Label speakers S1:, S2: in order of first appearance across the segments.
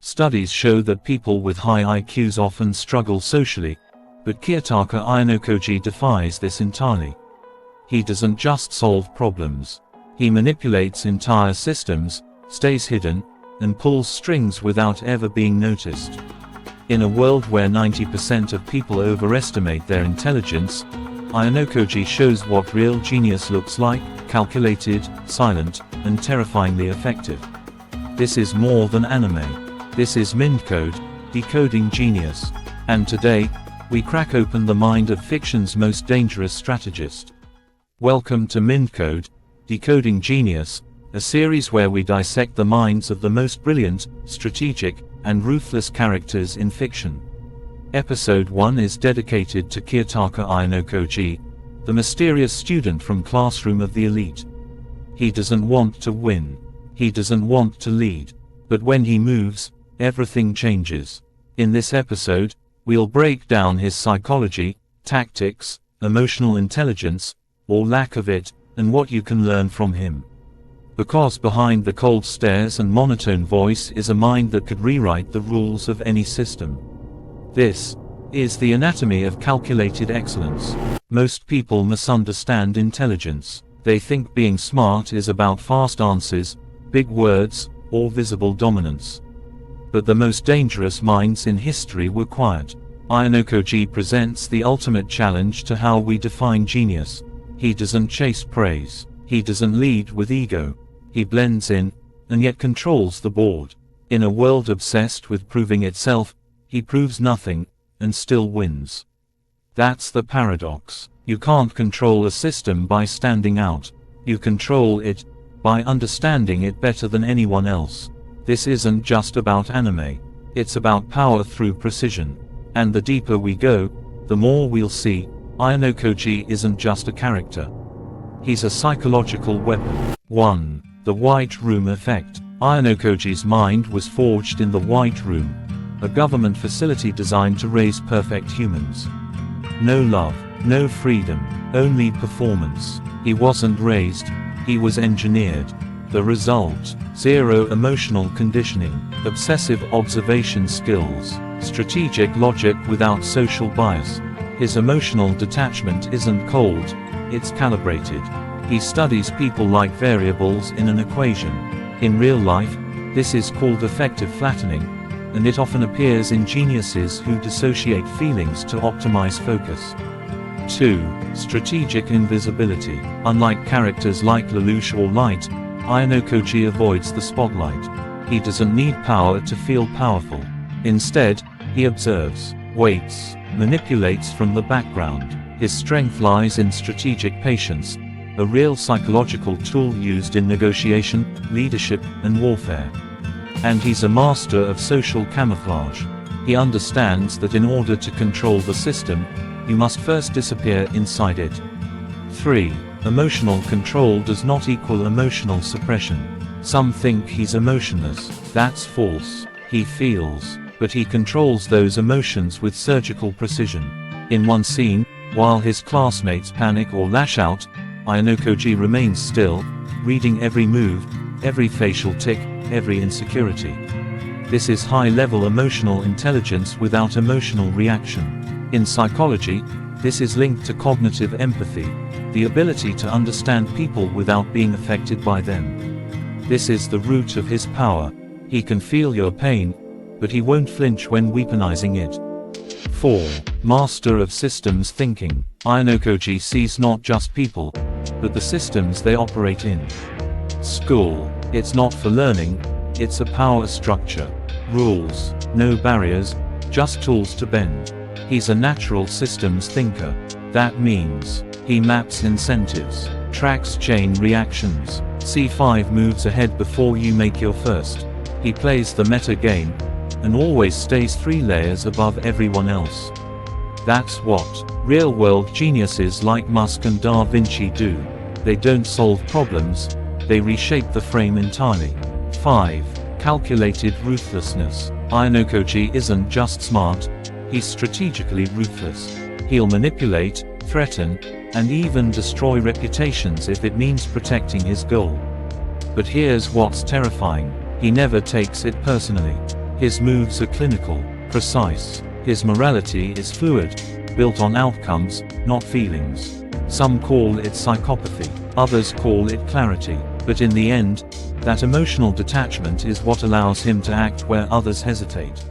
S1: Studies show that people with high IQs often struggle socially, but Kiyotaka Ayanokouji defies this entirely. He doesn't just solve problems. He manipulates entire systems, stays hidden, and pulls strings without ever being noticed. In a world where 90% of people overestimate their intelligence, Ayanokoji shows what real genius looks like: calculated, silent, and terrifyingly effective. This is more than anime. This is Mindcode, Decoding Genius. And today, we crack open the mind of fiction's most dangerous strategist. Welcome to Mindcode, Decoding Genius, a series where we dissect the minds of the most brilliant, strategic, and ruthless characters in fiction. Episode 1 is dedicated to Kiyotaka Ayanokouji, the mysterious student from classroom of the elite. He doesn't want to win. He doesn't want to lead. But when he moves, everything changes. In this episode, we'll break down his psychology, tactics, emotional intelligence, or lack of it, and what you can learn from him. Because behind the cold stares and monotone voice is a mind that could rewrite the rules of any system. This is the anatomy of calculated excellence. Most people misunderstand intelligence. They think being smart is about fast answers, big words, or visible dominance. But the most dangerous minds in history were quiet. Ayanokoji presents the ultimate challenge to how we define genius. He doesn't chase praise. He doesn't lead with ego. He blends in, and yet controls the board. In a world obsessed with proving itself, he proves nothing, and still wins. That's the paradox. You can't control a system by standing out. You control it by understanding it better than anyone else. This isn't just about anime. It's about power through precision. And the deeper we go, the more we'll see, Ayanokoji isn't just a character. He's a psychological weapon. 1. The White Room Effect. Ayanokoji's mind was forged in the White Room, a government facility designed to raise perfect humans. No love, no freedom, only performance. He wasn't raised, he was engineered. The result: zero emotional conditioning, obsessive observation skills, strategic logic without social bias. His emotional detachment isn't cold, it's calibrated. He studies people like variables in an equation. In real life, this is called affective flattening, and it often appears in geniuses who dissociate feelings to optimize focus. 2. Strategic invisibility. Unlike characters like Lelouch or Light, Ayanokoji avoids the spotlight. He doesn't need power to feel powerful. Instead, he observes, waits, manipulates from the background. His strength lies in strategic patience, a real psychological tool used in negotiation, leadership, and warfare. And he's a master of social camouflage. He understands that in order to control the system, you must first disappear inside it. 3. Emotional control does not equal emotional suppression. Some think he's emotionless. That's false. He feels, but he controls those emotions with surgical precision. In one scene, while his classmates panic or lash out, Ayanokoji remains still, reading every move, every facial tic, every insecurity. This is high-level emotional intelligence without emotional reaction. In psychology, this is linked to cognitive empathy, the ability to understand people without being affected by them. This is the root of his power. He can feel your pain, but he won't flinch when weaponizing it. 4. Master of systems thinking. Ayanokoji sees not just people, but the systems they operate in. School, it's not for learning, it's a power structure. Rules, no barriers, just tools to bend. He's a natural systems thinker. That means, he maps incentives, tracks chain reactions, C5 moves ahead before you make your first. He plays the meta game, and always stays 3 layers above everyone else. That's what real-world geniuses like Musk and Da Vinci do. They don't solve problems, they reshape the frame entirely. 5. Calculated ruthlessness. Ayanokoji isn't just smart, he's strategically ruthless. He'll manipulate, threaten, and even destroy reputations if it means protecting his goal. But here's what's terrifying: he never takes it personally. His moves are clinical, precise. His morality is fluid, built on outcomes, not feelings. Some call it psychopathy, others call it clarity, but in the end, that emotional detachment is what allows him to act where others hesitate.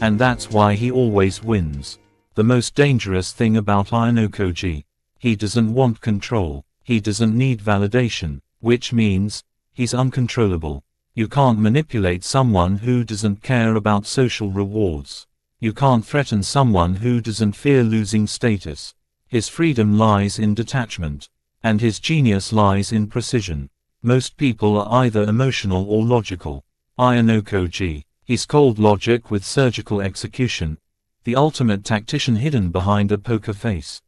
S1: And that's why he always wins. The most dangerous thing about Ayanokoji: he doesn't want control, he doesn't need validation, which means, he's uncontrollable. You can't manipulate someone who doesn't care about social rewards. You can't threaten someone who doesn't fear losing status. His freedom lies in detachment. And his genius lies in precision. Most people are either emotional or logical. Ayanokoji, he's cold logic with surgical execution. The ultimate tactician hidden behind a poker face.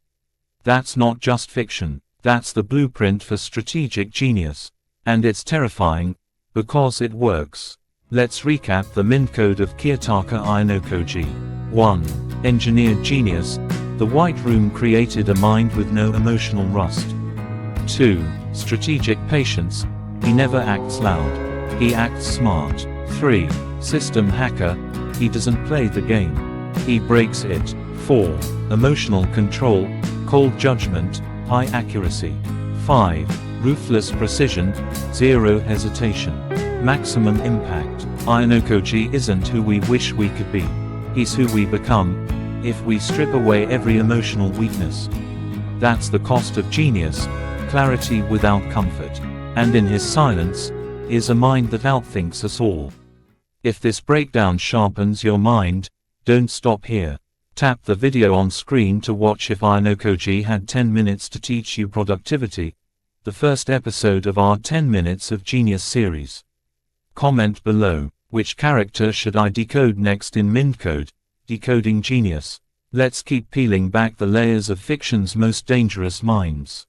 S1: That's not just fiction. That's the blueprint for strategic genius. And it's terrifying, because it works. Let's recap the Mindcode of Kiyotaka Ayanokouji. 1. Engineered genius. The White Room created a mind with no emotional rust. 2. Strategic patience. He never acts loud. He acts smart. 3. System hacker. He doesn't play the game. He breaks it. 4. Emotional control. Cold judgment. High accuracy. 5. Ruthless precision. Zero hesitation. Maximum impact. Ayanokoji isn't who we wish we could be. He's who we become, if we strip away every emotional weakness. That's the cost of genius, clarity without comfort. And in his silence, is a mind that outthinks us all. If this breakdown sharpens your mind, don't stop here. Tap the video on screen to watch If Ayanokoji Had 10 Minutes to Teach You Productivity, the first episode of our 10 Minutes of Genius series. Comment below, which character should I decode next in Mindcode, Decoding Genius? Let's keep peeling back the layers of fiction's most dangerous minds.